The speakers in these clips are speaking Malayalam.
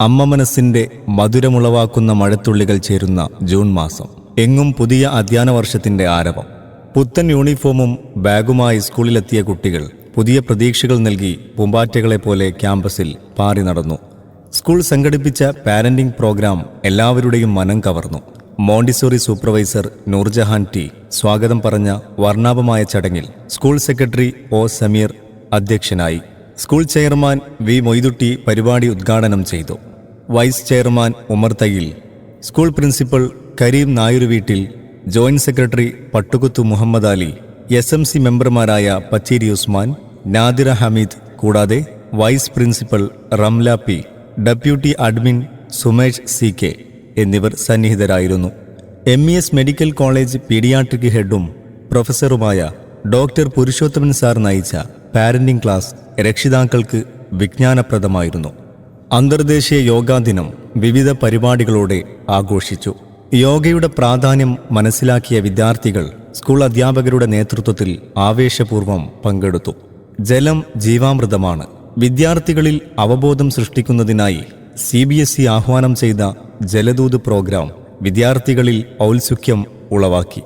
അമ്മ മനസ്സിന്റെ മധുരമുളവാക്കുന്ന മഴത്തുള്ളികൾ ചേരുന്ന ജൂൺ മാസം. എങ്ങും പുതിയ അധ്യയന വർഷത്തിന്റെ ആരവം. പുത്തൻ യൂണിഫോമും ബാഗുമായി സ്കൂളിലെത്തിയ കുട്ടികൾ പുതിയ പ്രതീക്ഷകൾ നൽകി പൂമ്പാറ്റകളെപ്പോലെ ക്യാമ്പസിൽ പാറി നടന്നു. സ്കൂൾ സംഘടിപ്പിച്ച പാരന്റിംഗ് പ്രോഗ്രാം എല്ലാവരുടെയും മനം കവർന്നു. മോണ്ടിസോറി സൂപ്പർവൈസർ നൂർജഹാൻ ടി സ്വാഗതം പറഞ്ഞ വർണ്ണാഭമായ ചടങ്ങിൽ സ്കൂൾ സെക്രട്ടറി ഒ സമീർ അധ്യക്ഷനായി. സ്കൂൾ ചെയർമാൻ വി മൊയ്തുട്ടി പരിപാടി ഉദ്ഘാടനം ചെയ്തു. Vice chairman Umar Thayyil, school principal Kareem Nayuruveettil, joint secretary Pattukuthu Muhammad Ali, SMC മെമ്പർമാരായ പച്ചേരി ഉസ്മാൻ, നാദിറ ഹമീദ് കൂടാതെ vice principal Ramla P, deputy admin Sumesh CK എന്നിവർ സന്നിഹിതരായിരുന്നു. MES മെഡിക്കൽ കോളേജ് പീഡിയാട്രിക് ഹെഡും പ്രൊഫസറുമായ ഡോക്ടർ പുരുഷോത്തമൻ സാർ നയിച്ച പാരന്റിംഗ് ക്ലാസ് രക്ഷിതാക്കൾക്ക് വിജ്ഞാനപ്രദമായിരുന്നു. അന്തർദേശീയ യോഗാ ദിനം വിവിധ പരിപാടികളോടെ ആഘോഷിച്ചു. യോഗയുടെ പ്രാധാന്യം മനസ്സിലാക്കിയ വിദ്യാർത്ഥികൾ സ്കൂൾ അധ്യാപകരുടെ നേതൃത്വത്തിൽ ആവേശപൂർവ്വം പങ്കെടുത്തു. ജലം ജീവാമൃതമാണ്. വിദ്യാർത്ഥികളിൽ അവബോധം സൃഷ്ടിക്കുന്നതിനായി CBSE ആഹ്വാനം ചെയ്ത ജലദൂത് പ്രോഗ്രാം വിദ്യാർത്ഥികളിൽ ഔത്സുക്യം ഉളവാക്കി.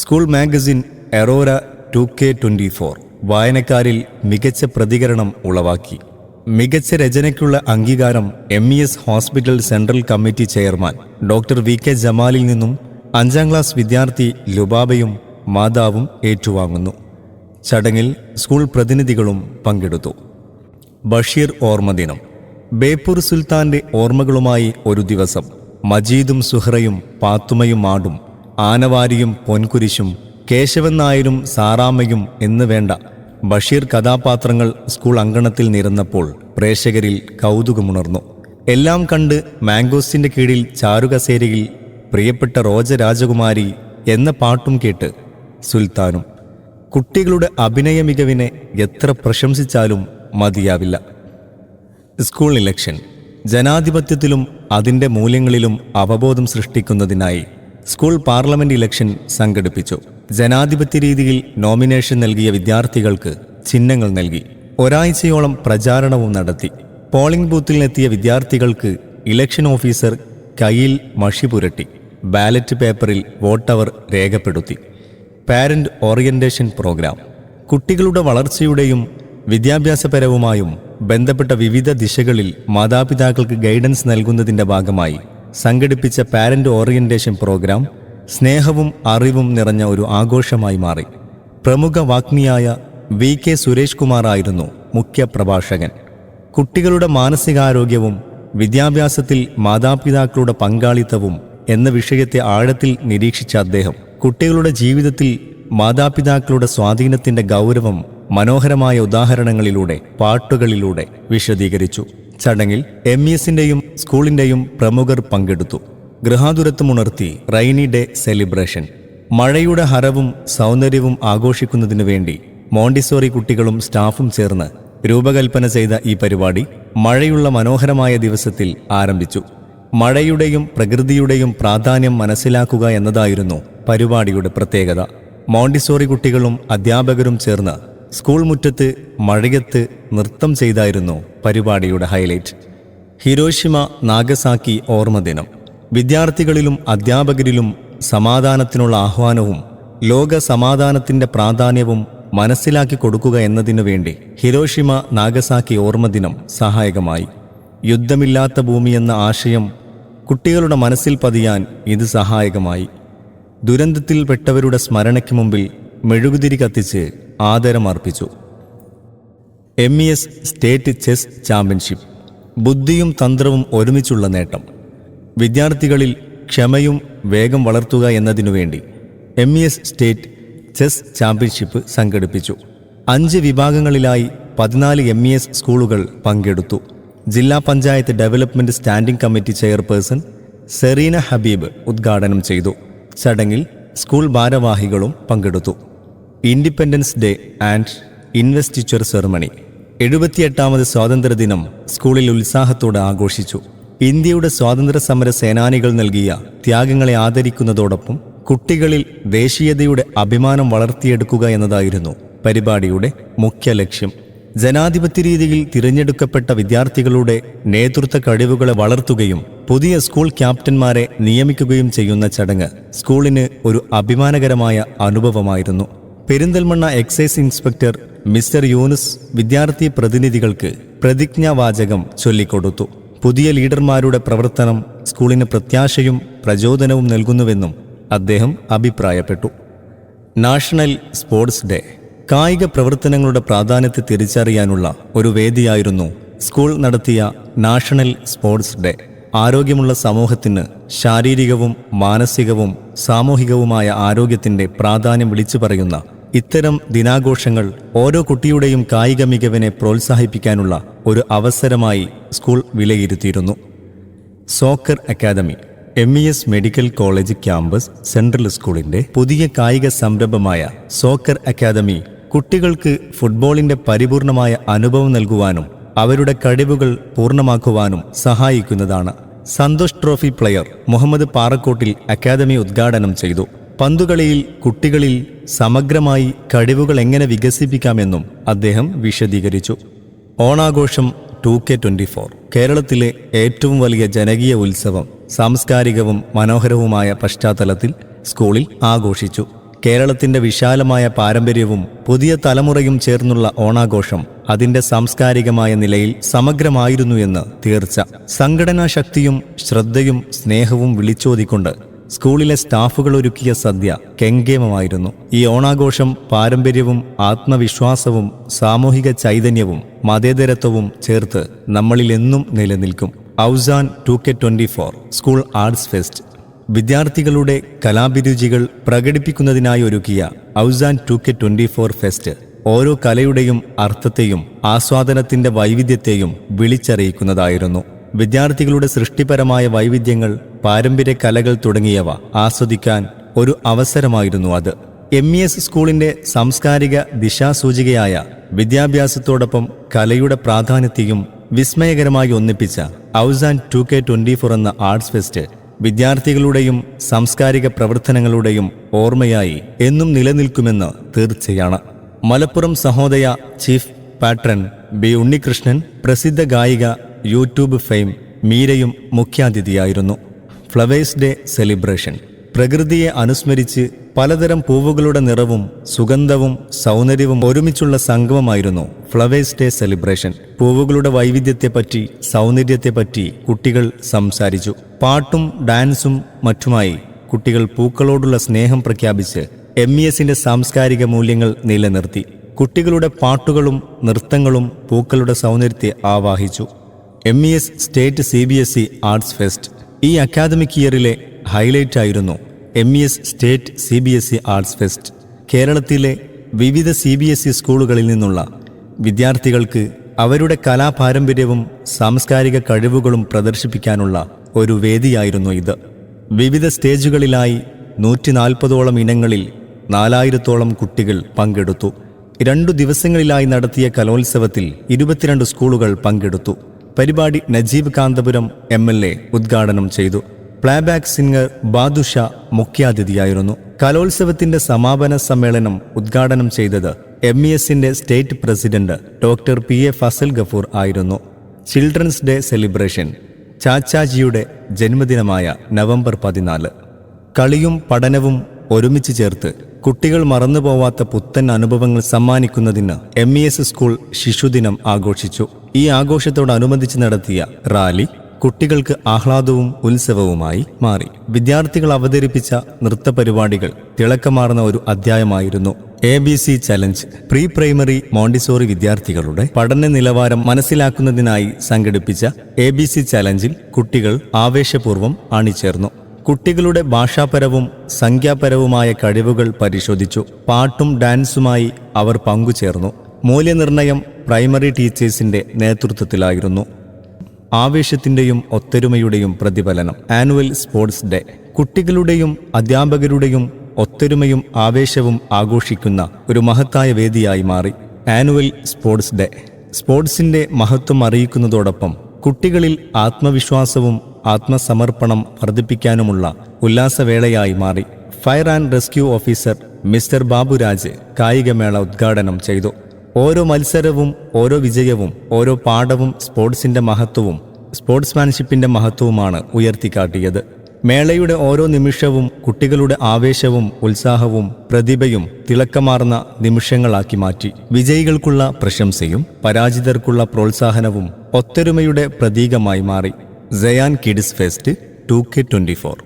സ്കൂൾ മാഗസിൻ എറോര 2K24 വായനക്കാരിൽ മികച്ച പ്രതികരണം ഉളവാക്കി. മികച്ച രചനയ്ക്കുള്ള അംഗീകാരം MES hospital central committee chairman doctor VK ജമാലിൽ നിന്നും 5ാം ക്ലാസ് വിദ്യാർത്ഥി ലുബാബയും മാതാവും ഏറ്റുവാങ്ങുന്നു. ചടങ്ങിൽ സ്കൂൾ പ്രതിനിധികളും പങ്കെടുത്തു. ബഷീർ ഓർമ്മദിനം. ബേപ്പൂർ സുൽത്താന്റെ ഓർമ്മകളുമായി ഒരു ദിവസം. മജീദും സുഹ്റയും പാത്തുമയും ആടും, ആനവാരിയും പൊൻകുരിശും, കേശവൻ നായരും സാറാമ്മയും എന്ന് വേണ്ട ബഷീർ കഥാപാത്രങ്ങൾ സ്കൂൾ അങ്കണത്തിൽ നിരന്നപ്പോൾ പ്രേക്ഷകരിൽ കൗതുകമുണർന്നു. എല്ലാം കണ്ട് മാംഗോസിന്റെ കീഴിൽ ചാരുകസേരയിൽ പ്രിയപ്പെട്ട റോജ രാജകുമാരി എന്ന പാട്ടും കേട്ട് സുൽത്താനും. കുട്ടികളുടെ അഭിനയ മികവിനെ എത്ര പ്രശംസിച്ചാലും മതിയാവില്ല. School election. ജനാധിപത്യത്തിലും അതിൻ്റെ മൂല്യങ്ങളിലും അവബോധം സൃഷ്ടിക്കുന്നതിനായി സ്കൂൾ പാർലമെന്റ് ഇലക്ഷൻ സംഘടിപ്പിച്ചു. ജനാധിപത്യ രീതിയിൽ നോമിനേഷൻ നൽകിയ വിദ്യാർത്ഥികൾക്ക് ചിഹ്നങ്ങൾ നൽകി. ഒരാഴ്ചയോളം പ്രചാരണവും നടത്തി. പോളിംഗ് ബൂത്തിലെത്തിയ വിദ്യാർത്ഥികൾക്ക് ഇലക്ഷൻ ഓഫീസർ കയ്യിൽ മഷി പുരട്ടി ബാലറ്റ് പേപ്പറിൽ വോട്ടവർ രേഖപ്പെടുത്തി. Parent orientation programme. കുട്ടികളുടെ വളർച്ചയുടെയും വിദ്യാഭ്യാസപരവുമായും ബന്ധപ്പെട്ട വിവിധ ദിശകളിൽ മാതാപിതാക്കൾക്ക് ഗൈഡൻസ് നൽകുന്നതിൻ്റെ ഭാഗമായി സംഘടിപ്പിച്ച പാരന്റ് ഓറിയന്റേഷൻ പ്രോഗ്രാം സ്നേഹവും അറിവും നിറഞ്ഞ ഒരു ആഘോഷമായി മാറി. പ്രമുഖ വാഗ്മിയായ VK സുരേഷ് കുമാർ ആയിരുന്നു മുഖ്യ പ്രഭാഷകൻ. കുട്ടികളുടെ മാനസികാരോഗ്യവും വിദ്യാഭ്യാസത്തിൽ മാതാപിതാക്കളുടെ പങ്കാളിത്തവും എന്ന വിഷയത്തെ ആഴത്തിൽ നിരീക്ഷിച്ച അദ്ദേഹം കുട്ടികളുടെ ജീവിതത്തിൽ മാതാപിതാക്കളുടെ സ്വാധീനത്തിന്റെ ഗൗരവം മനോഹരമായ ഉദാഹരണങ്ങളിലൂടെ, പാട്ടുകളിലൂടെ വിശദീകരിച്ചു. ചടങ്ങിൽ MESന്റെയും സ്കൂളിന്റെയും പ്രമുഖർ പങ്കെടുത്തു. ഗൃഹാതുരത്വമുണർത്തി റെയിനി ഡേ സെലിബ്രേഷൻ. മഴയുടെ ഹരവും സൗന്ദര്യവും ആഘോഷിക്കുന്നതിനു വേണ്ടി മോണ്ടിസോറി കുട്ടികളും സ്റ്റാഫും ചേർന്ന് രൂപകൽപ്പന ചെയ്ത ഈ പരിപാടി മഴയുള്ള മനോഹരമായ ദിവസത്തിൽ ആരംഭിച്ചു. മഴയുടെയും പ്രകൃതിയുടെയും പ്രാധാന്യം മനസ്സിലാക്കുക എന്നതായിരുന്നു പരിപാടിയുടെ പ്രത്യേകത. മോണ്ടിസോറി കുട്ടികളും അധ്യാപകരും ചേർന്ന് സ്കൂൾ മുറ്റത്ത് മഴയത്ത് നൃത്തം ചെയ്തായിരുന്നു പരിപാടിയുടെ ഹൈലൈറ്റ്. ഹിരോഷിമ നാഗസാക്കി ഓർമ്മദിനം. വിദ്യാർത്ഥികളിലും അധ്യാപകരിലും സമാധാനത്തിനുള്ള ആഹ്വാനവും ലോക സമാധാനത്തിന്റെ പ്രാധാന്യവും മനസ്സിലാക്കി കൊടുക്കുക എന്നതിനു വേണ്ടി ഹിരോഷിമ നാഗസാക്കി ഓർമ്മദിനം സഹായകമായി. യുദ്ധമില്ലാത്ത ഭൂമി എന്ന ആശയം കുട്ടികളുടെ മനസ്സിൽ പതിയാൻ ഇത് സഹായകമായി. ദുരന്തത്തിൽപ്പെട്ടവരുടെ സ്മരണയ്ക്ക് മുമ്പിൽ മെഴുകുതിരി കത്തിച്ച് ആദരമർപ്പിച്ചു. MES state chess championship. ബുദ്ധിയും തന്ത്രവും ഒരുമിച്ചുള്ള നേട്ടം. വിദ്യാർത്ഥികളിൽ ക്ഷമയും വേഗം വളർത്തുക എന്നതിനുവേണ്ടി MES സ്റ്റേറ്റ് ചെസ് ചാമ്പ്യൻഷിപ്പ് സംഘടിപ്പിച്ചു. 5 വിഭാഗങ്ങളിലായി 14 MES സ്കൂളുകൾ പങ്കെടുത്തു. ജില്ലാ panchayat development standing committee chairperson Sereena Habeeb ഉദ്ഘാടനം ചെയ്തു. ചടങ്ങിൽ സ്കൂൾ ഭാരവാഹികളും പങ്കെടുത്തു. Independence day and investiture ceremony. 78ാമത് സ്വാതന്ത്ര്യദിനം സ്കൂളിൽ ഉത്സാഹത്തോടെ ആഘോഷിച്ചു. ഇന്ത്യയുടെ സ്വാതന്ത്ര്യ സമര സേനാനികൾ നൽകിയ ത്യാഗങ്ങളെ ആദരിക്കുന്നതോടൊപ്പം കുട്ടികളിൽ ദേശീയതയുടെ അഭിമാനം വളർത്തിയെടുക്കുക എന്നതായിരുന്നു പരിപാടിയുടെ മുഖ്യ ലക്ഷ്യം. ജനാധിപത്യ രീതിയിൽ തിരഞ്ഞെടുക്കപ്പെട്ട വിദ്യാർത്ഥികളുടെ നേതൃത്വ കഴിവുകളെ വളർത്തുകയും പുതിയ സ്കൂൾ ക്യാപ്റ്റന്മാരെ നിയമിക്കുകയും ചെയ്യുന്ന ചടങ്ങ് സ്കൂളിന് ഒരു അഭിമാനകരമായ അനുഭവമായിരുന്നു. Perinthalmanna excise inspector mister Yunus വിദ്യാർത്ഥി പ്രതിനിധികൾക്ക് പ്രതിജ്ഞാവാചകം ചൊല്ലിക്കൊടുത്തു. പുതിയ ലീഡർമാരുടെ പ്രവർത്തനം സ്കൂളിന് പ്രത്യാശയും പ്രചോദനവും നൽകുന്നുവെന്നും അദ്ദേഹം അഭിപ്രായപ്പെട്ടു. നാഷണൽ സ്പോർട്സ് ഡേ കായിക പ്രവർത്തനങ്ങളുടെ പ്രാധാന്യത്തെ തിരിച്ചറിയാനുള്ള ഒരു വേദിയായിരുന്നു സ്കൂൾ നടത്തിയ നാഷണൽ സ്പോർട്സ് ഡേ. ആരോഗ്യമുള്ള സമൂഹത്തിന് ശാരീരികവും മാനസികവും സാമൂഹികവുമായ ആരോഗ്യത്തിന്റെ പ്രാധാന്യം വിളിച്ചു പറയുന്ന ഇത്തരം ദിനാഘോഷങ്ങൾ ഓരോ കുട്ടിയുടെയും കായിക മികവിനെ പ്രോത്സാഹിപ്പിക്കാനുള്ള ഒരു സ്കൂൾ വിലയിരുത്തിയിരുന്നു. Soccer academy MES medical college campus central സ്കൂളിന്റെ പുതിയ കായിക സംരംഭമായ സോക്കർ അക്കാദമി കുട്ടികൾക്ക് ഫുട്ബോളിന്റെ പരിപൂർണമായ അനുഭവം നൽകുവാനും അവരുടെ കഴിവുകൾ പൂർണ്ണമാക്കുവാനും സഹായിക്കുന്നതാണ്. Santhosh trophy player Muhammad പാറക്കോട്ടിൽ academy ഉദ്ഘാടനം ചെയ്തു. പന്തുകളിയിൽ കുട്ടികളിൽ സമഗ്രമായി കഴിവുകൾ എങ്ങനെ വികസിപ്പിക്കാമെന്നും അദ്ദേഹം വിശദീകരിച്ചു. ഓണാഘോഷം 2K24 കേരളത്തിലെ ഏറ്റവും വലിയ ജനകീയ ഉത്സവം സാംസ്കാരികവും മനോഹരവുമായ പശ്ചാത്തലത്തിൽ സ്കൂളിൽ ആഘോഷിച്ചു. കേരളത്തിന്റെ വിശാലമായ പാരമ്പര്യവും പുതിയ തലമുറയും ചേർന്നുള്ള ഓണാഘോഷം അതിന്റെ സാംസ്കാരികമായ നിലയിൽ സമഗ്രമായിരുന്നു എന്ന് തീർച്ച. സംഘടനാ ശക്തിയും ശ്രദ്ധയും സ്നേഹവും വിളിച്ചോതിക്കൊണ്ട് സ്കൂളിലെ സ്റ്റാഫുകൾ ഒരുക്കിയ സദ്യ കെങ്കേമമായിരുന്നു. ഈ ഓണാഘോഷം പാരമ്പര്യവും ആത്മവിശ്വാസവും സാമൂഹിക ചൈതന്യവും മതേതരത്വവും ചേർത്ത് നമ്മളിൽ എന്നും നിലനിൽക്കും. ഔസാൻ 2K24 സ്കൂൾ ആർട്സ് ഫെസ്റ്റ് വിദ്യാർത്ഥികളുടെ കലാഭിരുചികൾ പ്രകടിപ്പിക്കുന്നതിനായി ഒരുക്കിയ ഔസാൻ 2K24 ഫെസ്റ്റ് ഓരോ കലയുടെയും അർത്ഥത്തെയും ആസ്വാദനത്തിന്റെ വൈവിധ്യത്തെയും വിളിച്ചറിയിക്കുന്നതായിരുന്നു. വിദ്യാർത്ഥികളുടെ സൃഷ്ടിപരമായ വൈവിധ്യങ്ങൾ, പാരമ്പര്യ കലകൾ തുടങ്ങിയവ ആസ്വദിക്കാൻ ഒരു അവസരമായിരുന്നു അത്. MES സ്കൂളിന്റെ സാംസ്കാരിക ദിശാസൂചികയായ വിദ്യാഭ്യാസത്തോടൊപ്പം കലയുടെ പ്രാധാന്യത്തെയും വിസ്മയകരമായി ഒന്നിപ്പിച്ച ഔസാൻ 2K24 എന്ന ആർട്സ് ഫെസ്റ്റ് വിദ്യാർത്ഥികളുടെയും സാംസ്കാരിക പ്രവർത്തനങ്ങളുടെയും ഓർമ്മയായി എന്നും നിലനിൽക്കുമെന്ന് തീർച്ചയാണ്. Malappuram Sahodaya chief patron B. Unnikrishnan, പ്രസിദ്ധ ഗായിക, യൂട്യൂബ് ഫെയിം മീരയും മുഖ്യാതിഥിയായിരുന്നു. ഫ്ലവേഴ്സ് ഡേ സെലിബ്രേഷൻ പ്രകൃതിയെ അനുസ്മരിച്ച് പലതരം പൂവുകളുടെ നിറവും സുഗന്ധവും സൗന്ദര്യവും ഒരുമിച്ചുള്ള സംഗമമായിരുന്നു ഫ്ലവേഴ്സ് ഡേ സെലിബ്രേഷൻ. പൂവുകളുടെ വൈവിധ്യത്തെപ്പറ്റി, സൗന്ദര്യത്തെപ്പറ്റി കുട്ടികൾ സംസാരിച്ചു. പാട്ടും ഡാൻസും മറ്റുമായി കുട്ടികൾ പൂക്കളോടുള്ള സ്നേഹം പ്രഖ്യാപിച്ച് MESന്റെ സാംസ്കാരിക മൂല്യങ്ങൾ നിലനിർത്തി. കുട്ടികളുടെ പാട്ടുകളും നൃത്തങ്ങളും പൂക്കളുടെ സൗന്ദര്യത്തെ ആവാഹിച്ചു. MES state CBSE arts fest ഈ അക്കാദമിക് ഇയറിലെ ഹൈലൈറ്റ് ആയിരുന്നു. MES state CBSE arts fest കേരളത്തിലെ വിവിധ CBSE സ്കൂളുകളിൽ നിന്നുള്ള വിദ്യാർത്ഥികൾക്ക് അവരുടെ കലാപാരമ്പര്യവും സാംസ്കാരിക കഴിവുകളും പ്രദർശിപ്പിക്കാനുള്ള ഒരു വേദിയായിരുന്നു ഇത്. വിവിധ സ്റ്റേജുകളിലായി 140ഓളം ഇനങ്ങളിൽ 4000ഓളം കുട്ടികൾ പങ്കെടുത്തു. 2 ദിവസങ്ങളിലായി നടത്തിയ കലോത്സവത്തിൽ 22 സ്കൂളുകൾ പങ്കെടുത്തു. പരിപാടി നജീബ് കാന്തപുരം MLA ഉദ്ഘാടനം ചെയ്തു. പ്ലേബാക്ക് സിംഗർ ബാദുഷ മുഖ്യാതിഥിയായിരുന്നു. കലോത്സവത്തിന്റെ സമാപന സമ്മേളനം ഉദ്ഘാടനം ചെയ്തത് MESന്റെ state president doctor PA Fazal Gafoor ആയിരുന്നു. ചിൽഡ്രൻസ് ഡേ സെലിബ്രേഷൻ ചാച്ചാജിയുടെ ജന്മദിനമായ നവംബർ 14. കളിയും പഠനവും ഒരുമിച്ച് ചേർത്ത് കുട്ടികൾ മറന്നുപോവാത്ത പുത്തൻ അനുഭവങ്ങൾ സമ്മാനിക്കുന്നതിന് MES സ്കൂൾ ശിശുദിനം ആഘോഷിച്ചു. ഈ ആഘോഷത്തോടനുബന്ധിച്ച് നടത്തിയ റാലി കുട്ടികൾക്ക് ആഹ്ലാദവും ഉത്സവവുമായി മാറി. വിദ്യാർത്ഥികൾ അവതരിപ്പിച്ച നൃത്തപരിപാടികൾ തിളക്കമാർന്ന ഒരു അധ്യായമായിരുന്നു. ABC challenge pre primary Montessori വിദ്യാർത്ഥികളുടെ പഠന നിലവാരം മനസ്സിലാക്കുന്നതിനായി സംഘടിപ്പിച്ച ABC ചലഞ്ചിൽ കുട്ടികൾ ആവേശപൂർവ്വം അണിചേർന്നു. കുട്ടികളുടെ ഭാഷാപരവും സംഖ്യാപരവുമായ കഴിവുകൾ പരിശോധിച്ചു. പാട്ടും ഡാൻസുമായി അവർ പങ്കുചേർന്നു. മൂല്യനിർണയം പ്രൈമറി ടീച്ചേഴ്സിന്റെ നേതൃത്വത്തിലായിരുന്നു. ആവേശത്തിന്റെയും ഒത്തൊരുമയുടെയും പ്രതിഫലനം ആനുവൽ സ്പോർട്സ് ഡേ കുട്ടികളുടെയും അധ്യാപകരുടെയും ഒത്തൊരുമയും ആവേശവും ആഘോഷിക്കുന്ന ഒരു മഹത്തായ വേദിയായി മാറി. ആനുവൽ സ്പോർട്സ് ഡേ സ്പോർട്സിന്റെ മഹത്വം അറിയിക്കുന്നതോടൊപ്പം കുട്ടികളിൽ ആത്മവിശ്വാസവും ആത്മസമർപ്പണം വർദ്ധിപ്പിക്കാനുമുള്ള ഉല്ലാസവേളയായി മാറി. Fire and rescue officer mister Baburaj കായികമേള ഉദ്ഘാടനം ചെയ്തു. ഓരോ മത്സരവും, ഓരോ വിജയവും, ഓരോ പാഠവും സ്പോർട്സിന്റെ മഹത്വവും സ്പോർട്സ്മാൻഷിപ്പിന്റെ മഹത്വവുമാണ് ഉയർത്തിക്കാട്ടിയത്. മേളയുടെ ഓരോ നിമിഷവും കുട്ടികളുടെ ആവേശവും ഉത്സാഹവും പ്രതിഭയും തിളക്കമാർന്ന നിമിഷങ്ങളാക്കി മാറ്റി. വിജയികൾക്കുള്ള പ്രശംസയും പരാജിതർക്കുള്ള പ്രോത്സാഹനവും ഒത്തൊരുമയുടെ പ്രതീകമായി മാറി. സയാൻ കിഡ്സ് ഫെസ്റ്റ് 2K24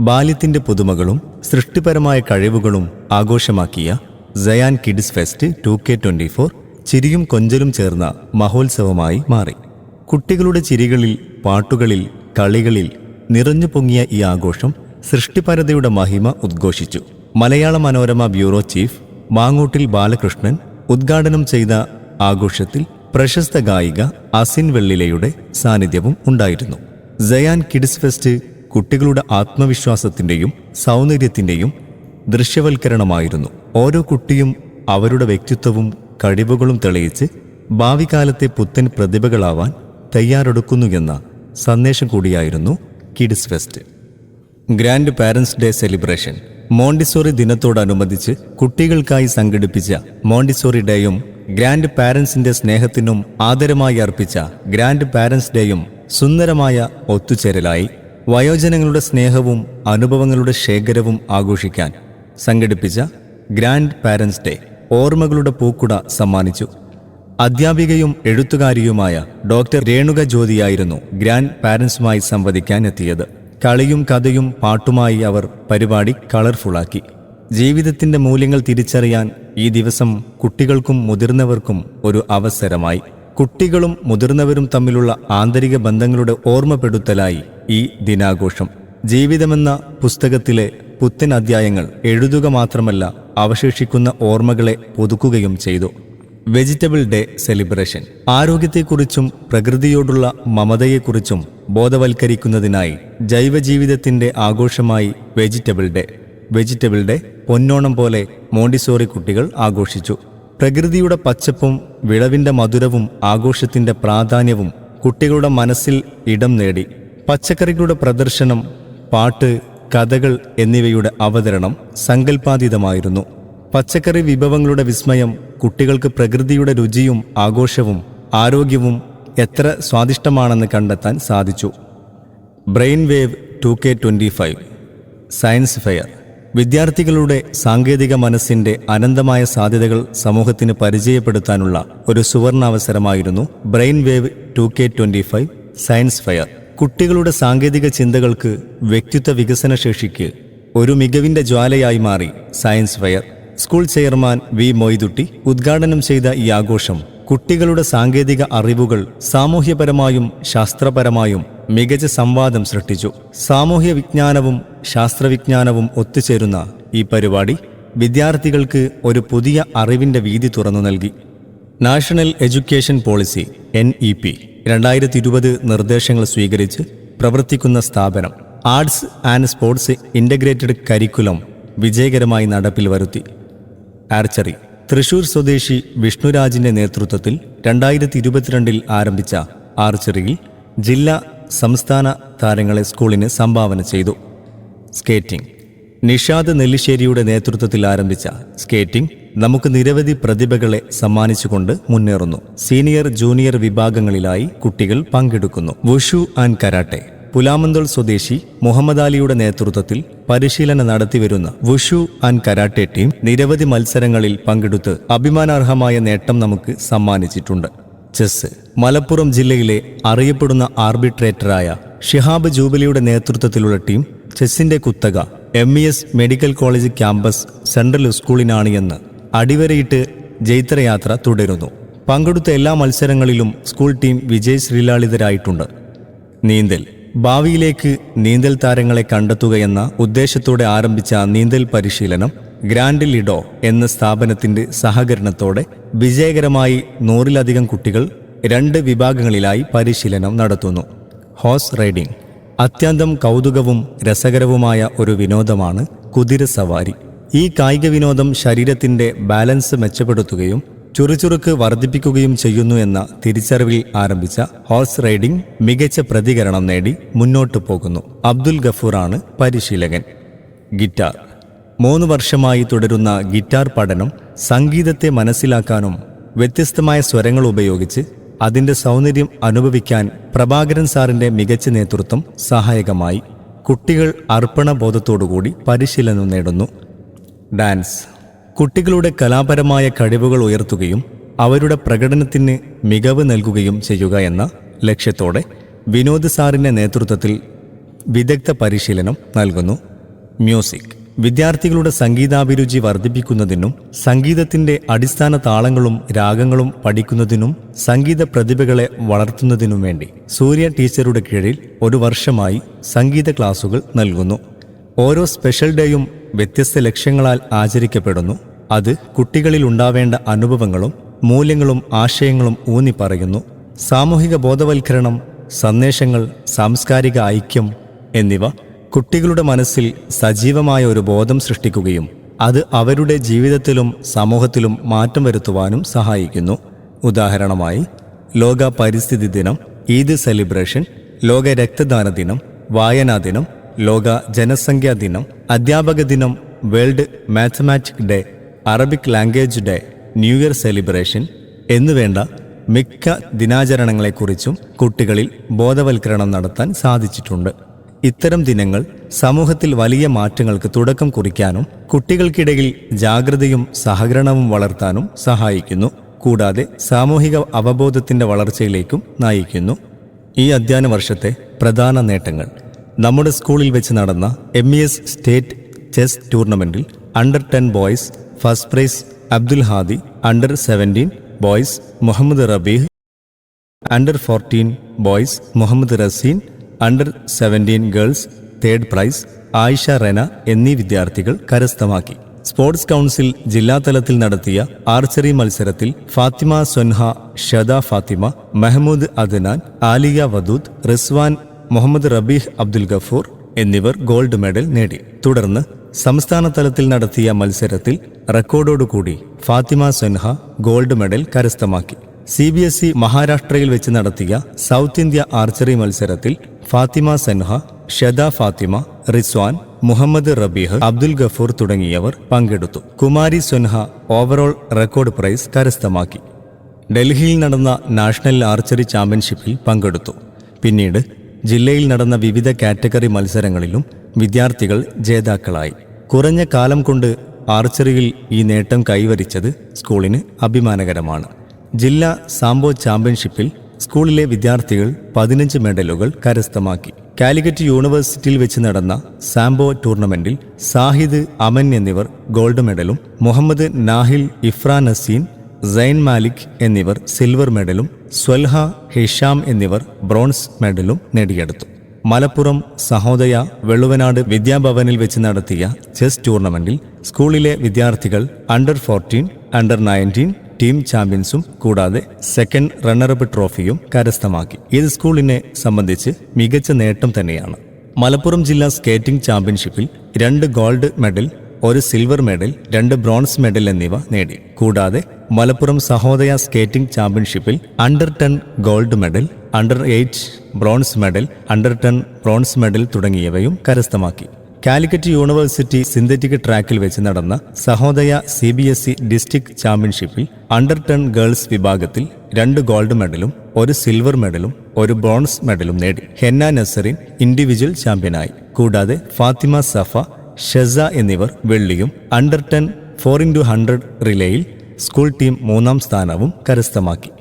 ബാല്യത്തിന്റെ പുതുമകളും സൃഷ്ടിപരമായ കഴിവുകളും ആഘോഷമാക്കിയ സയാൻ കിഡ്സ് ഫെസ്റ്റ് 2K24 ചിരിയും കൊഞ്ചലും ചേർന്ന മഹോത്സവമായി മാറി. കുട്ടികളുടെ ചിരികളിൽ, പാട്ടുകളിൽ, കളികളിൽ നിറഞ്ഞു പൊങ്ങിയ ഈ ആഘോഷം സൃഷ്ടിപരതയുടെ മഹിമ ഉദ്ഘോഷിച്ചു. മലയാള മനോരമ ബ്യൂറോ ചീഫ് മാങ്ങോട്ടിൽ ബാലകൃഷ്ണൻ ഉദ്ഘാടനം ചെയ്ത ആഘോഷത്തിൽ പ്രശസ്ത ഗായിക അസിൻ വെള്ളിലയുടെ സാന്നിധ്യവും ഉണ്ടായിരുന്നു. സയാൻ കിഡ്സ് ഫെസ്റ്റ് കുട്ടികളുടെ ആത്മവിശ്വാസത്തിൻ്റെയും സൗന്ദര്യത്തിൻ്റെയും ദൃശ്യവൽക്കരണമായിരുന്നു. ഓരോ കുട്ടിയും അവരുടെ വ്യക്തിത്വവും കഴിവുകളും തെളിയിച്ച് ഭാവി കാലത്തെ പുത്തൻ പ്രതിഭകളാവാൻ തയ്യാറെടുക്കുന്നുവെന്ന സന്ദേശം കൂടിയായിരുന്നു kids fest. Grand parents day celebration Montessori ദിനത്തോടനുബന്ധിച്ച് കുട്ടികൾക്കായി സംഘടിപ്പിച്ച മോണ്ടിസോറി ഡേയും ഗ്രാൻഡ് പാരൻസിന്റെ സ്നേഹത്തിനും ആദരമായി അർപ്പിച്ച ഗ്രാൻഡ് പാരൻസ് ഡേയും സുന്ദരമായ ഒത്തുചേരലായി. വയോജനങ്ങളുടെ സ്നേഹവും അനുഭവങ്ങളുടെ ശേഖരവും ആഘോഷിക്കാൻ സംഘടിപ്പിച്ച ഗ്രാൻഡ് പാരൻസ് ഡേ ഓർമ്മകളുടെ പൂക്കുട സമ്മാനിച്ചു. അധ്യാപികയും എഴുത്തുകാരിയുമായ ഡോക്ടർ രേണുക ജ്യോതിയായിരുന്നു ഗ്രാൻഡ് പാരൻസുമായി സംവദിക്കാൻ എത്തിയത്. കളിയും കഥയും പാട്ടുമായി അവർ പരിപാടി കളർഫുള്ളാക്കി. ജീവിതത്തിന്റെ മൂല്യങ്ങൾ തിരിച്ചറിയാൻ ഈ ദിവസം കുട്ടികൾക്കും മുതിർന്നവർക്കും ഒരു അവസരമായി. കുട്ടികളും മുതിർന്നവരും തമ്മിലുള്ള ആന്തരിക ബന്ധങ്ങളുടെ ഓർമ്മപ്പെടുത്തലായി ഈ ദിനാഘോഷം. ജീവിതമെന്ന പുസ്തകത്തിലെ പുത്തൻ അധ്യായങ്ങൾ എഴുതുക മാത്രമല്ല, അവശേഷിക്കുന്ന ഓർമ്മകളെ പുതുക്കുകയും ചെയ്തു. വെജിറ്റബിൾ ഡേ സെലിബ്രേഷൻ ആരോഗ്യത്തെക്കുറിച്ചും പ്രകൃതിയോടുള്ള മമതയെക്കുറിച്ചും ബോധവൽക്കരിക്കുന്നതിനായി ജൈവജീവിതത്തിന്റെ ആഘോഷമായി വെജിറ്റബിൾ ഡേ പൊന്നോണം പോലെ മോണ്ടിസോറി കുട്ടികൾ ആഘോഷിച്ചു. പ്രകൃതിയുടെ പച്ചപ്പും വിളവിന്റെ മധുരവും ആഘോഷത്തിന്റെ പ്രാധാന്യവും കുട്ടികളുടെ മനസ്സിൽ ഇടം നേടി. പച്ചക്കറികളുടെ പ്രദർശനം, പാട്ട്, കഥകൾ എന്നിവയുടെ അവതരണം സങ്കല്പാതീതമായിരുന്നു. പച്ചക്കറി വിഭവങ്ങളുടെ വിസ്മയം കുട്ടികൾക്ക് പ്രകൃതിയുടെ രുചിയും ആഘോഷവും ആരോഗ്യവും എത്ര സ്വാദിഷ്ടമാണെന്ന് കണ്ടെത്താൻ സാധിച്ചു. Brain wave 2K25 science fair വിദ്യാർത്ഥികളുടെ സാങ്കേതിക മനസ്സിന്റെ അനന്തമായ സാധ്യതകൾ സമൂഹത്തിന് പരിചയപ്പെടുത്താനുള്ള ഒരു സുവർണാവസരമായിരുന്നു brain wave 2K25 science fair. കുട്ടികളുടെ സാങ്കേതിക ചിന്തകൾക്ക്, വ്യക്തിത്വ വികസന ശേഷിക്ക് ഒരു മികവിന്റെ ജ്വാലയായി മാറി science fair. School chairman V Moidutty ഉദ്ഘാടനം ചെയ്ത ഈ ആഘോഷം കുട്ടികളുടെ സാങ്കേതിക അറിവുകൾ സാമൂഹ്യപരമായും ശാസ്ത്രപരമായും മികച്ച സംവാദം സൃഷ്ടിച്ചു. സാമൂഹ്യ വിജ്ഞാനവും ശാസ്ത്രവിജ്ഞാനവും ഒത്തുചേരുന്ന ഈ പരിപാടി വിദ്യാർത്ഥികൾക്ക് ഒരു പുതിയ അറിവിന്റെ വീതി തുറന്നു നൽകി. നാഷണൽ എഡ്യൂക്കേഷൻ പോളിസി NEP 2020 നിർദ്ദേശങ്ങൾ സ്വീകരിച്ച് പ്രവർത്തിക്കുന്ന സ്ഥാപനം arts and sports integrated curriculum വിജയകരമായി നടപ്പിൽ വരുത്തി. ആർച്ചറി തൃശൂർ സ്വദേശി വിഷ്ണുരാജിന്റെ നേതൃത്വത്തിൽ 2022 ആരംഭിച്ച ആർച്ചറിയിൽ ജില്ലാ സംസ്ഥാന താരങ്ങളെ സ്കൂളിന് സംഭാവന ചെയ്തു. സ്കേറ്റിംഗ് നിഷാദ് നെല്ലിശ്ശേരിയുടെ നേതൃത്വത്തിൽ ആരംഭിച്ച സ്കേറ്റിംഗ് നമുക്ക് നിരവധി പ്രതിഭകളെ സമ്മാനിച്ചുകൊണ്ട് മുന്നേറുന്നു. സീനിയർ, ജൂനിയർ വിഭാഗങ്ങളിലായി കുട്ടികൾ പങ്കെടുക്കുന്നു. വുഷു ആൻഡ് കരാട്ടെ പുലാമന്തോൾ സ്വദേശി മുഹമ്മദ് അലിയുടെ നേതൃത്വത്തിൽ പരിശീലനം നടത്തിവരുന്ന വുഷു ആൻഡ് കരാട്ടെ ടീം നിരവധി മത്സരങ്ങളിൽ പങ്കെടുത്ത് അഭിമാനാർഹമായ നേട്ടം നമുക്ക് സമ്മാനിച്ചിട്ടുണ്ട്. ചെസ് മലപ്പുറം ജില്ലയിലെ അറിയപ്പെടുന്ന ആർബിട്രേറ്ററായ ഷിഹാബ് ജൂബിലിയുടെ നേതൃത്വത്തിലുള്ള ടീം ചെസ്സിന്റെ കുത്തക MES medical college campus central സ്കൂളിനാണ് എന്ന് അടിവരയിട്ട് ജൈത്രയാത്ര തുടരുന്നു. പങ്കെടുത്ത എല്ലാ മത്സരങ്ങളിലും സ്കൂൾ ടീം വിജയശ്രീലാളിതരായിട്ടുണ്ട്. നീന്തൽ ഭാവിയിലേക്ക് നീന്തൽ താരങ്ങളെ കണ്ടെത്തുകയെന്ന ഉദ്ദേശത്തോടെ ആരംഭിച്ച നീന്തൽ പരിശീലനം ഗ്രാൻഡ് ലിഡോ എന്ന സ്ഥാപനത്തിന്റെ സഹകരണത്തോടെ വിജയകരമായി 100-ലധികം കുട്ടികൾ 2 വിഭാഗങ്ങളിലായി പരിശീലനം നടത്തുന്നു. ഹോഴ്സ് റൈഡിംഗ് അത്യന്തം കൗതുകവും രസകരവുമായ ഒരു വിനോദമാണ് കുതിരസവാരി. ഈ കായിക വിനോദം ശരീരത്തിന്റെ ബാലൻസ് മെച്ചപ്പെടുത്തുകയും ചുറുചുറുക്ക് വർദ്ധിപ്പിക്കുകയും ചെയ്യുന്നു എന്ന തിരിച്ചറിവിൽ ആരംഭിച്ച ഹോഴ്സ് റൈഡിംഗ് മികച്ച പ്രതികരണം നേടി മുന്നോട്ടു പോകുന്നു. അബ്ദുൽ ഗഫൂറാണ് പരിശീലകൻ. ഗിറ്റാർ 3 വർഷമായി തുടരുന്ന ഗിറ്റാർ പഠനം സംഗീതത്തെ മനസ്സിലാക്കാനും വ്യത്യസ്തമായ സ്വരങ്ങൾ ഉപയോഗിച്ച് അതിൻ്റെ സൗന്ദര്യം അനുഭവിക്കാൻ പ്രഭാകരൻ സാറിൻ്റെ മികച്ച നേതൃത്വം സഹായകമായി. കുട്ടികൾ അർപ്പണബോധത്തോടുകൂടി പരിശീലനം നേടുന്നു. ഡാൻസ് കുട്ടികളുടെ കലാപരമായ കഴിവുകൾ ഉയർത്തുകയും അവരുടെ പ്രകടനത്തിന് മികവ് നൽകുകയും ചെയ്യുക എന്ന ലക്ഷ്യത്തോടെ വിനോദ് സാറിൻ്റെ നേതൃത്വത്തിൽ വിദഗ്ധ പരിശീലനം നൽകുന്നു. മ്യൂസിക് വിദ്യാർത്ഥികളുടെ സംഗീതാഭിരുചി വർദ്ധിപ്പിക്കുന്നതിനും സംഗീതത്തിൻ്റെ അടിസ്ഥാന താളങ്ങളും രാഗങ്ങളും പഠിക്കുന്നതിനും സംഗീത പ്രതിഭകളെ വളർത്തുന്നതിനും വേണ്ടി സൂര്യ ടീച്ചറുടെ കീഴിൽ 1 വർഷമായി സംഗീത ക്ലാസുകൾ നൽകുന്നു. ഓരോ സ്പെഷ്യൽ ഡേയും വ്യത്യസ്ത ലക്ഷ്യങ്ങളാൽ ആചരിക്കപ്പെടുന്നു. അത് കുട്ടികളിൽ ഉണ്ടാവേണ്ട അനുഭവങ്ങളും മൂല്യങ്ങളും ആശയങ്ങളും ഊന്നി പറയുന്നു. സാമൂഹിക ബോധവൽക്കരണം, സന്ദേശങ്ങൾ, സാംസ്കാരിക ഐക്യം എന്നിവ കുട്ടികളുടെ മനസ്സിൽ സജീവമായ ഒരു ബോധം സൃഷ്ടിക്കുകയും അത് അവരുടെ ജീവിതത്തിലും സമൂഹത്തിലും മാറ്റം വരുത്തുവാനും സഹായിക്കുന്നു. ഉദാഹരണമായി ലോക പരിസ്ഥിതി ദിനം, ഈദ് സെലിബ്രേഷൻ, ലോക രക്തദാന ദിനം, വായനാ ദിനം, ലോക ജനസംഖ്യാ ദിനം, അധ്യാപക ദിനം, world mathematic day, Arabic language day, new year celebration എന്നുവേണ്ട മിക്ക ദിനാചരണങ്ങളെക്കുറിച്ചും കുട്ടികളിൽ ബോധവൽക്കരണം നടത്താൻ സാധിച്ചിട്ടുണ്ട്. ഇത്തരം ദിനങ്ങൾ സമൂഹത്തിൽ വലിയ മാറ്റങ്ങൾക്ക് തുടക്കം കുറിക്കാനും കുട്ടികൾക്കിടയിൽ ജാഗ്രതയും സഹകരണവും വളർത്താനും സഹായിക്കുന്നു. കൂടാതെ സാമൂഹിക അവബോധത്തിൻ്റെ വളർച്ചയിലേക്കും നയിക്കുന്നു. ഈ അധ്യയന വർഷത്തെ പ്രധാന നേട്ടങ്ങൾ: നമ്മുടെ സ്കൂളിൽ വെച്ച് നടന്ന MES സ്റ്റേറ്റ് ചെസ് ടൂർണമെൻറ്റിൽ under 10 boys first prize Abdul Hadi, under 17 boys Muhammad Rabeeh, under 14 boys Muhammad Razeen, under 17 girls third prize Ayisha Rena എന്നീ വിദ്യാർത്ഥികൾ കരസ്ഥമാക്കി. സ്പോർട്സ് കൗൺസിൽ ജില്ലാതലത്തിൽ നടത്തിയ ആർച്ചറി മത്സരത്തിൽ ഫാത്തിമ സൊൻഹ, ഷദ ഫാത്തിമ, മെഹമ്മൂദ് അദ്നാൻ, ആലിയ വദൂദ്, റിസ്വാൻ, മുഹമ്മദ് റബീഹ് അബ്ദുൽ ഗഫൂർ എന്നിവർ ഗോൾഡ് മെഡൽ നേടി. തുടർന്ന് സംസ്ഥാന തലത്തിൽ നടത്തിയ മത്സരത്തിൽ റെക്കോർഡോടുകൂടി ഫാത്തിമ സൊൻഹ ഗോൾഡ് മെഡൽ കരസ്ഥമാക്കി. CBSE മഹാരാഷ്ട്രയിൽ വെച്ച് നടത്തിയ സൗത്ത് ഇന്ത്യ ആർച്ചറി മത്സരത്തിൽ ഫാത്തിമ സൻഹ, ഷദ ഫാത്തിമ, റിസ്വാൻ, മുഹമ്മദ് റബീഹ് അബ്ദുൽ ഗഫൂർ തുടങ്ങിയവർ പങ്കെടുത്തു. കുമാരി സൊൻഹ ഓവറോൾ റെക്കോർഡ് പ്രൈസ് കരസ്ഥമാക്കി. ഡൽഹിയിൽ നടന്ന നാഷണൽ ആർച്ചറി ചാമ്പ്യൻഷിപ്പിൽ പങ്കെടുത്തു. പിന്നീട് ജില്ലയിൽ നടന്ന വിവിധ കാറ്റഗറി മത്സരങ്ങളിലും വിദ്യാർത്ഥികൾ ജേതാക്കളായി. കുറഞ്ഞ കാലം കൊണ്ട് ആർച്ചറിയിൽ ഈ നേട്ടം കൈവരിച്ചത് സ്കൂളിന് അഭിമാനകരമാണ്. ജില്ലാ സാംബോ ചാമ്പ്യൻഷിപ്പിൽ സ്കൂളിലെ വിദ്യാർത്ഥികൾ 15 മെഡലുകൾ കരസ്ഥമാക്കി. കാലിക്കറ്റ് യൂണിവേഴ്സിറ്റിയിൽ വെച്ച് നടന്ന സാംബോ ടൂർണമെന്റിൽ സാഹിദ്, അമൻ എന്നിവർ ഗോൾഡ് മെഡലും മുഹമ്മദ് നാഹിൽ, ഇഫ്രാൻ നസീൻ, സൈൻ മാലിക് എന്നിവർ സിൽവർ മെഡലും സ്വൽഹ, ഹിഷാം എന്നിവർ ബ്രോൺസ് മെഡലും നേടിയെടുത്തു. മലപ്പുറം സഹോദയ വെള്ളുവനാട് വിദ്യാഭവനിൽ വെച്ച് നടത്തിയ ചെസ് ടൂർണമെന്റിൽ സ്കൂളിലെ വിദ്യാർത്ഥികൾ അണ്ടർ 14, അണ്ടർ 19 ടീം ചാമ്പ്യൻസും കൂടാതെ സെക്കൻഡ് റണ്ണറപ്പ് ട്രോഫിയും കരസ്ഥമാക്കി. ഇത് സ്കൂളിനെ സംബന്ധിച്ച് മികച്ച നേട്ടം തന്നെയാണ്. മലപ്പുറം ജില്ലാ സ്കേറ്റിംഗ് ചാമ്പ്യൻഷിപ്പിൽ 2 gold medal, 1 silver medal, 2 bronze medal എന്നിവ നേടി. കൂടാതെ മലപ്പുറം സഹോദയ സ്കേറ്റിംഗ് ചാമ്പ്യൻഷിപ്പിൽ under 10 gold medal, under 8 bronze medal, under 10 bronze medal തുടങ്ങിയവയും കരസ്ഥമാക്കി. കാലിക്കറ്റ് യൂണിവേഴ്സിറ്റി സിന്തറ്റിക് ട്രാക്കിൽ വെച്ച് നടന്ന സഹോദയ CBSE ഡിസ്ട്രിക്ട് ചാമ്പ്യൻഷിപ്പിൽ അണ്ടർ 10 ഗേൾസ് വിഭാഗത്തിൽ 2 ഗോൾഡ് മെഡലും 1 സിൽവർ മെഡലും 1 ബ്രോൺസ് മെഡലും നേടി. ഹെന്ന നസറിൻ ഇൻഡിവിജ്വൽ ചാമ്പ്യനായി. കൂടാതെ ഫാത്തിമ സഫ, ഷെസ എന്നിവർ വെള്ളിയും അണ്ടർ 10 4x100 റിലേയിൽ സ്കൂൾ ടീം 3ാം സ്ഥാനവും കരസ്ഥമാക്കി.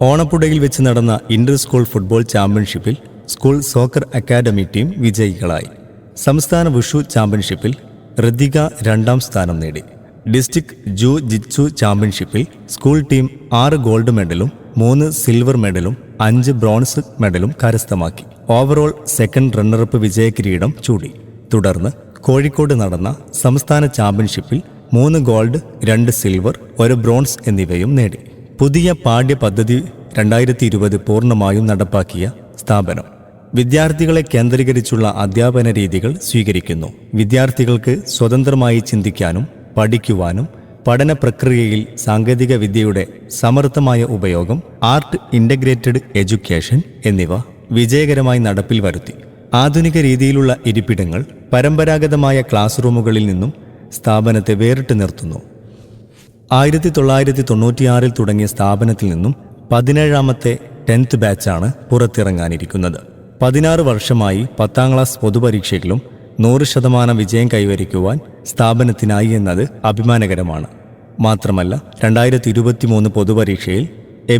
ഓണപ്പുഴയിൽ വെച്ച് നടന്ന ഇന്റർ സ്കൂൾ ഫുട്ബോൾ ചാമ്പ്യൻഷിപ്പിൽ സ്കൂൾ സോക്കർ അക്കാദമി ടീം വിജയികളായി. സംസ്ഥാന വുഷു ചാമ്പ്യൻഷിപ്പിൽ ഋതിക 2ാം സ്ഥാനം നേടി. ഡിസ്ട്രിക്ട് ജൂ ജിത്സു ചാമ്പ്യൻഷിപ്പിൽ സ്കൂൾ ടീം 6 ഗോൾഡ് മെഡലും 3 സിൽവർ മെഡലും 5 ബ്രോൺസ് മെഡലും കരസ്ഥമാക്കി. ഓവറോൾ സെക്കൻഡ് റണ്ണറപ്പ് വിജയകിരീടം ചൂടി. തുടർന്ന് കോഴിക്കോട് നടന്ന സംസ്ഥാന ചാമ്പ്യൻഷിപ്പിൽ 3 ഗോൾഡ്, 2 സിൽവർ, 1 ബ്രോൺസ് എന്നിവയും നേടി. പുതിയ പാഠ്യപദ്ധതി 2020 പൂർണ്ണമായും നടപ്പാക്കിയ സ്ഥാപനം വിദ്യാർത്ഥികളെ കേന്ദ്രീകരിച്ചുള്ള അധ്യാപന രീതികൾ സ്വീകരിക്കുന്നു. വിദ്യാർത്ഥികൾക്ക് സ്വതന്ത്രമായി ചിന്തിക്കാനും പഠിക്കുവാനും പഠന പ്രക്രിയയിൽ സാങ്കേതിക വിദ്യയുടെ സമർത്ഥമായ ഉപയോഗം, ആർട്ട് ഇൻ്റഗ്രേറ്റഡ് എഡ്യൂക്കേഷൻ എന്നിവ വിജയകരമായി നടപ്പിൽ വരുത്തി. ആധുനിക രീതിയിലുള്ള ഇരിപ്പിടങ്ങൾ പരമ്പരാഗതമായ ക്ലാസ് റൂമുകളിൽ നിന്നും സ്ഥാപനത്തെ വേറിട്ട് നിർത്തുന്നു. 1996 തുടങ്ങിയ സ്ഥാപനത്തിൽ നിന്നും 17ാമത്തെ 10th ബാച്ചാണ് പുറത്തിറങ്ങാനിരിക്കുന്നത്. 16 വർഷമായി 10ാം ക്ലാസ് പൊതുപരീക്ഷയിലും 100% വിജയം കൈവരിക്കുവാൻ സ്ഥാപനത്തിനായി എന്നത് അഭിമാനകരമാണ്. മാത്രമല്ല 2023 പൊതുപരീക്ഷയിൽ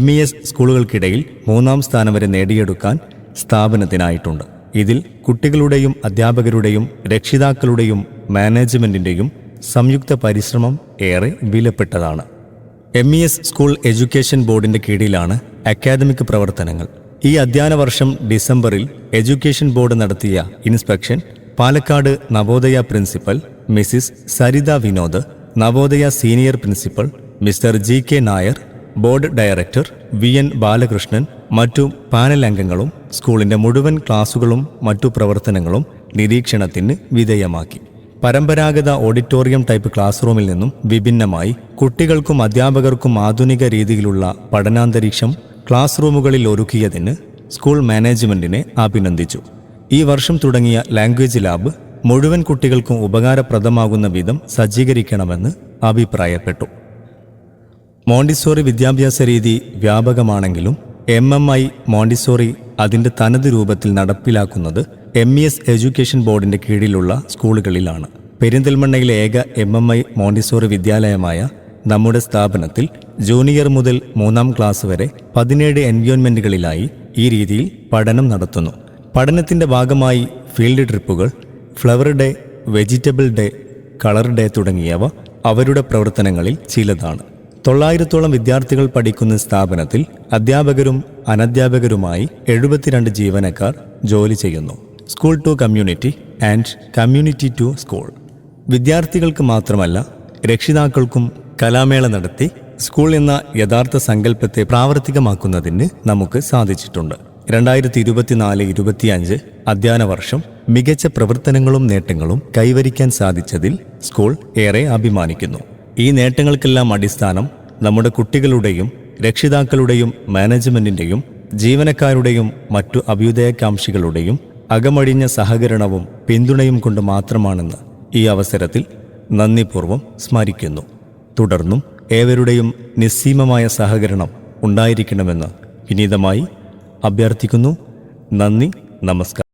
MES സ്കൂളുകൾക്കിടയിൽ 3ാം സ്ഥാനം വരെ നേടിയെടുക്കാൻ സ്ഥാപനത്തിനായിട്ടുണ്ട്. ഇതിൽ കുട്ടികളുടെയും അധ്യാപകരുടെയും രക്ഷിതാക്കളുടെയും മാനേജ്മെന്റിന്റെയും സംയുക്ത പരിശ്രമം ഏറെ വിലപ്പെട്ടതാണ്. MES സ്കൂൾ എഡ്യൂക്കേഷൻ ബോർഡിന്റെ കീഴിലാണ് അക്കാദമിക് പ്രവർത്തനങ്ങൾ. ഈ അധ്യയന വർഷം ഡിസംബറിൽ എഡ്യൂക്കേഷൻ ബോർഡ് നടത്തിയ inspection Palakkad Navodaya principal Mrs Saritha Vinod, Navodaya senior principal mister GK Nair, board director VN Balakrishnan, മറ്റു പാനൽ അംഗങ്ങളും സ്കൂളിന്റെ മുഴുവൻ ക്ലാസുകളും മറ്റു പ്രവർത്തനങ്ങളും നിരീക്ഷണത്തിന് വിധേയമാക്കി. പരമ്പരാഗത ഓഡിറ്റോറിയം ടൈപ്പ് ക്ലാസ് റൂമിൽ നിന്നും വിഭിന്നമായി കുട്ടികൾക്കും അധ്യാപകർക്കും ആധുനിക രീതിയിലുള്ള പഠനാന്തരീക്ഷം ക്ലാസ് റൂമുകളിൽ ഒരുക്കിയതിന് സ്കൂൾ മാനേജ്മെന്റിനെ അഭിനന്ദിച്ചു. ഈ വർഷം തുടങ്ങിയ ലാംഗ്വേജ് ലാബ് മുഴുവൻ കുട്ടികൾക്കും ഉപകാരപ്രദമാകുന്ന വിധം സജ്ജീകരിക്കണമെന്ന് അഭിപ്രായപ്പെട്ടു. മോണ്ടിസോറി വിദ്യാഭ്യാസ രീതി വ്യാപകമാണെങ്കിലും MMI മോണ്ടിസോറി അതിൻ്റെ തനത് രൂപത്തിൽ നടപ്പിലാക്കുന്നത് MES എഡ്യൂക്കേഷൻ ബോർഡിന്റെ കീഴിലുള്ള സ്കൂളുകളിലാണ്. പെരിന്തൽമണ്ണയിലെ ഏക MMI മോണ്ടിസോറി വിദ്യാലയമായ നമ്മുടെ സ്ഥാപനത്തിൽ ജൂനിയർ മുതൽ 3ാം ക്ലാസ് വരെ 17 എൻവയോൺമെന്റുകളിലായി ഈ രീതിയിൽ പഠനം നടത്തുന്നു. പഠനത്തിന്റെ ഭാഗമായി ഫീൽഡ് ട്രിപ്പുകൾ, flower day, vegetable day, colour day തുടങ്ങിയവ അവരുടെ പ്രവർത്തനങ്ങളിൽ ചിലതാണ്. 900ഓളം വിദ്യാർത്ഥികൾ പഠിക്കുന്ന സ്ഥാപനത്തിൽ അധ്യാപകരും അനധ്യാപകരുമായി 72 ജീവനക്കാർ ജോലി ചെയ്യുന്നു. School to community and community to school. വിദ്യാർത്ഥികൾക്ക് മാത്രമല്ല രക്ഷിതാക്കൾക്കും കലാമേള നടത്തി സ്കൂൾ എന്ന യഥാർത്ഥ സങ്കല്പത്തെ പ്രാവർത്തികമാക്കുന്നതിന് നമുക്ക് സാധിച്ചിട്ടുണ്ട്. 2024-25 അധ്യയന വർഷം മികച്ച പ്രവർത്തനങ്ങളും നേട്ടങ്ങളും കൈവരിക്കാൻ സാധിച്ചതിൽ സ്കൂൾ ഏറെ അഭിമാനിക്കുന്നു. ഈ നേട്ടങ്ങൾക്കെല്ലാം അടിസ്ഥാനം നമ്മുടെ കുട്ടികളുടെയും രക്ഷിതാക്കളുടെയും മാനേജ്മെന്റിന്റെയും ജീവനക്കാരുടെയും മറ്റു അഭ്യുദയകാംക്ഷികളുടെയും അകമഴിഞ്ഞ സഹകരണവും പിന്തുണയും കൊണ്ട് മാത്രമാണെന്ന് ഈ അവസരത്തിൽ നന്ദിപൂർവ്വം സ്മരിക്കുന്നു. തുടർന്നും ഏവരുടെയും നിസ്സീമമായ സഹകരണം ഉണ്ടായിരിക്കണമെന്ന് വിനീതമായി അഭ്യർത്ഥിക്കുന്നു. നന്ദി, നമസ്കാരം.